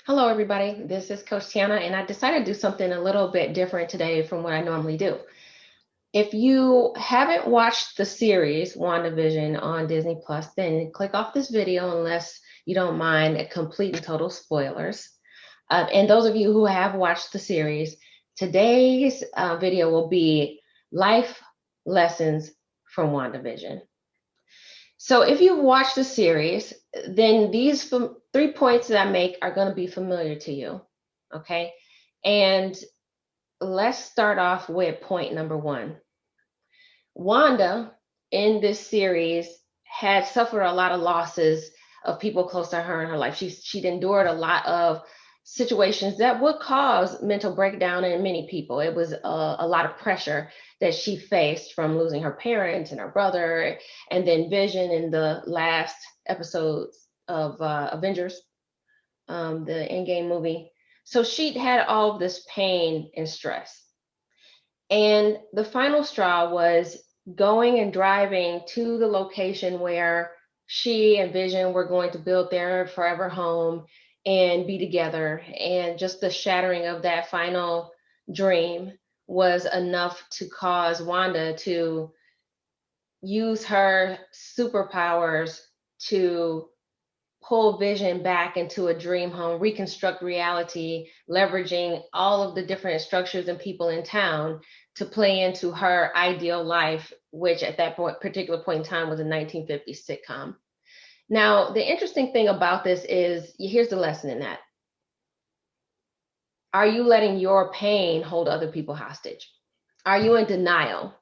Hello, everybody. This is Coach Tiana, and I decided to do something a little bit different today from what I normally do. If you haven't watched the series WandaVision on Disney Plus, then click off this video unless you don't mind complete and total spoilers. And those of you who have watched the series, today's video will be life lessons from WandaVision. So if you've watched the series, then these 3 points that I make are going to be familiar to you. Okay. And let's start off with point number one. Wanda in this series had suffered a lot of losses of people close to her in her life. She'd endured a lot of situations that would cause mental breakdown in many people. It was a lot of pressure that she faced from losing her parents and her brother, and then Vision in the last episodes of Avengers, the Endgame movie. So she'd had all of this pain and stress. And the final straw was going and driving to the location where she and Vision were going to build their forever home and be together. And just the shattering of that final dream was enough to cause Wanda to use her superpowers to pull Vision back into a dream home, reconstruct reality, leveraging all of the different structures and people in town to play into her ideal life, which at that particular point in time was a 1950s sitcom. Now, the interesting thing about this is here's the lesson in that. Are you letting your pain hold other people hostage? Are you in denial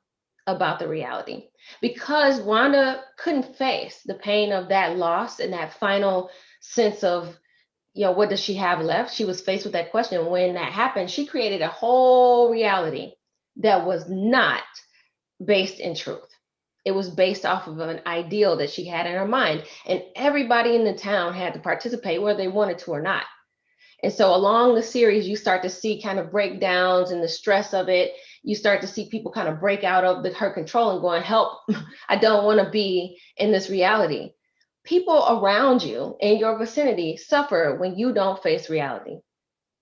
about the reality? Because Wanda couldn't face the pain of that loss and that final sense of, what does she have left? She was faced with that question. When that happened, she created a whole reality that was not based in truth. It was based off of an ideal that she had in her mind. And everybody in the town had to participate whether they wanted to or not. And so along the series, you start to see kind of breakdowns and the stress of it. You start to see people kind of break out of her control and going, help, I don't want to be in this reality. People around you in your vicinity suffer when you don't face reality,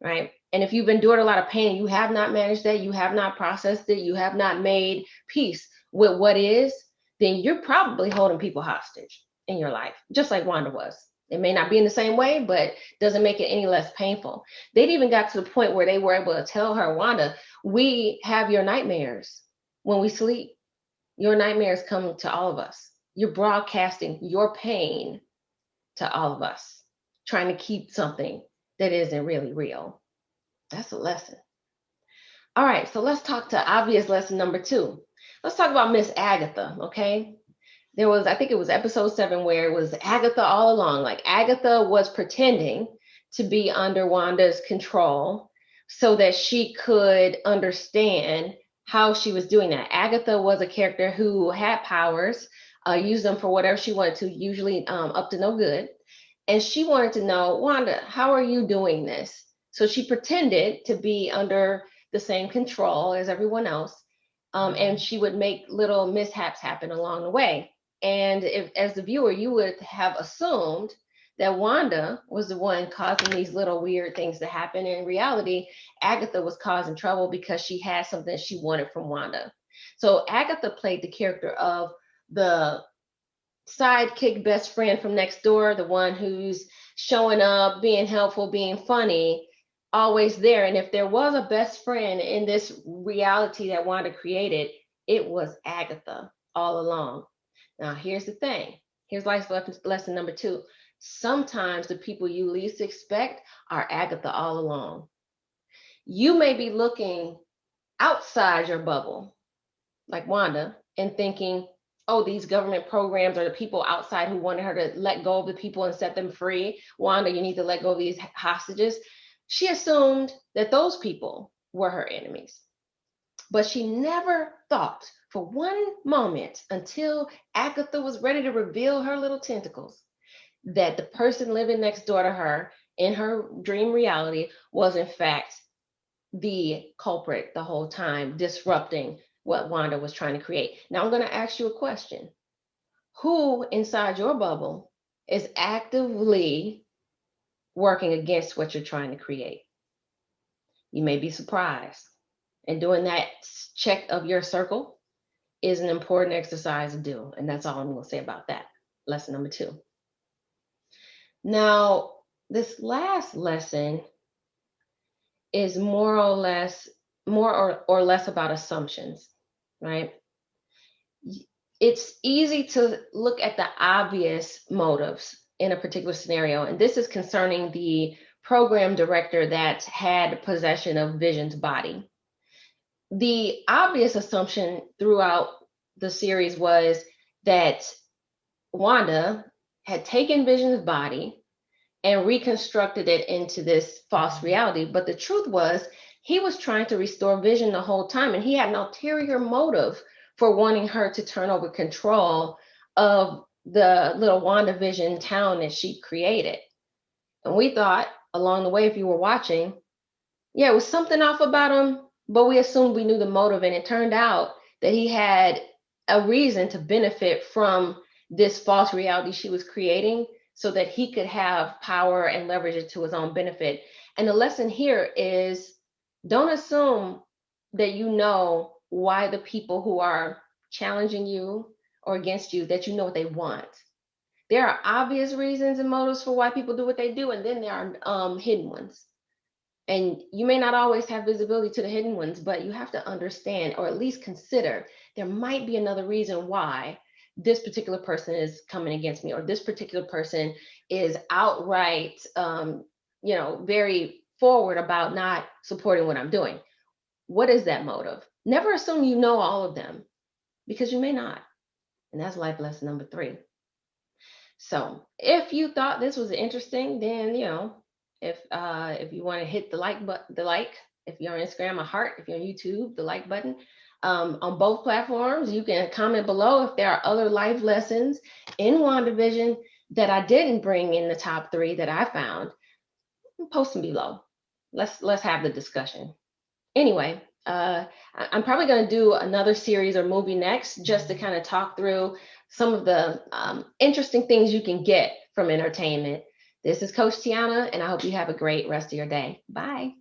right? And if you've endured a lot of pain, you have not managed that, you have not processed it, you have not made peace with what is, then you're probably holding people hostage in your life, just like Wanda was. It may not be in the same way, but doesn't make it any less painful. They'd even got to the point where they were able to tell her, Wanda, we have your nightmares when we sleep. Your nightmares come to all of us. You're broadcasting your pain to all of us, trying to keep something that isn't really real. That's a lesson. All right, so let's talk to obvious lesson number two. Let's talk about Miss Agatha, okay? There was, I think it was episode 7, where it was Agatha all along. Like Agatha was pretending to be under Wanda's control so that she could understand how she was doing that. Agatha was a character who had powers, used them for whatever she wanted to, usually up to no good. And she wanted to know, Wanda, how are you doing this? So she pretended to be under the same control as everyone else. And she would make little mishaps happen along the way. And if, as the viewer, you would have assumed that Wanda was the one causing these little weird things to happen. In reality, Agatha was causing trouble because she had something she wanted from Wanda. So Agatha played the character of the sidekick best friend from next door, the one who's showing up, being helpful, being funny, always there. And if there was a best friend in this reality that Wanda created, it was Agatha all along. Now, here's the thing. Here's life lesson number 2. Sometimes the people you least expect are Agatha all along. You may be looking outside your bubble, like Wanda, and thinking, oh, these government programs are the people outside who wanted her to let go of the people and set them free. Wanda, you need to let go of these hostages. She assumed that those people were her enemies. But she never thought for one moment, until Agatha was ready to reveal her little tentacles, that the person living next door to her in her dream reality was in fact the culprit the whole time, disrupting what Wanda was trying to create. Now I'm going to ask you a question. Who inside your bubble is actively working against what you're trying to create. You may be surprised. And doing that check of your circle is an important exercise to do. And that's all I'm going to say about that. Lesson number 2. Now, this last lesson is more or less about assumptions, right? It's easy to look at the obvious motives in a particular scenario. And this is concerning the program director that had possession of Vision's body. The obvious assumption throughout the series was that Wanda had taken Vision's body and reconstructed it into this false reality. But the truth was, he was trying to restore Vision the whole time, and he had an ulterior motive for wanting her to turn over control of the little WandaVision town that she created. And we thought along the way, if you were watching, yeah, it was something off about him, but we assumed we knew the motive, and it turned out that he had a reason to benefit from this false reality she was creating so that he could have power and leverage it to his own benefit. And the lesson here is, don't assume that you know why the people who are challenging you or against you, that you know what they want. There are obvious reasons and motives for why people do what they do, and then there are hidden ones. And you may not always have visibility to the hidden ones, but you have to understand, or at least consider, there might be another reason why this particular person is coming against me, or this particular person is outright, very forward about not supporting what I'm doing. What is that motive? Never assume you know all of them, because you may not. And that's life lesson number 3. So if you thought this was interesting, then, if you want to hit the like if you're on Instagram, a heart. If you're on YouTube, the like button. On both platforms, you can comment below if there are other life lessons in WandaVision that I didn't bring in the top 3 that I found. Post them below. Let's have the discussion. Anyway, I'm probably going to do another series or movie next, just to kind of talk through some of the interesting things you can get from entertainment. This is Coach Tiana, and I hope you have a great rest of your day. Bye.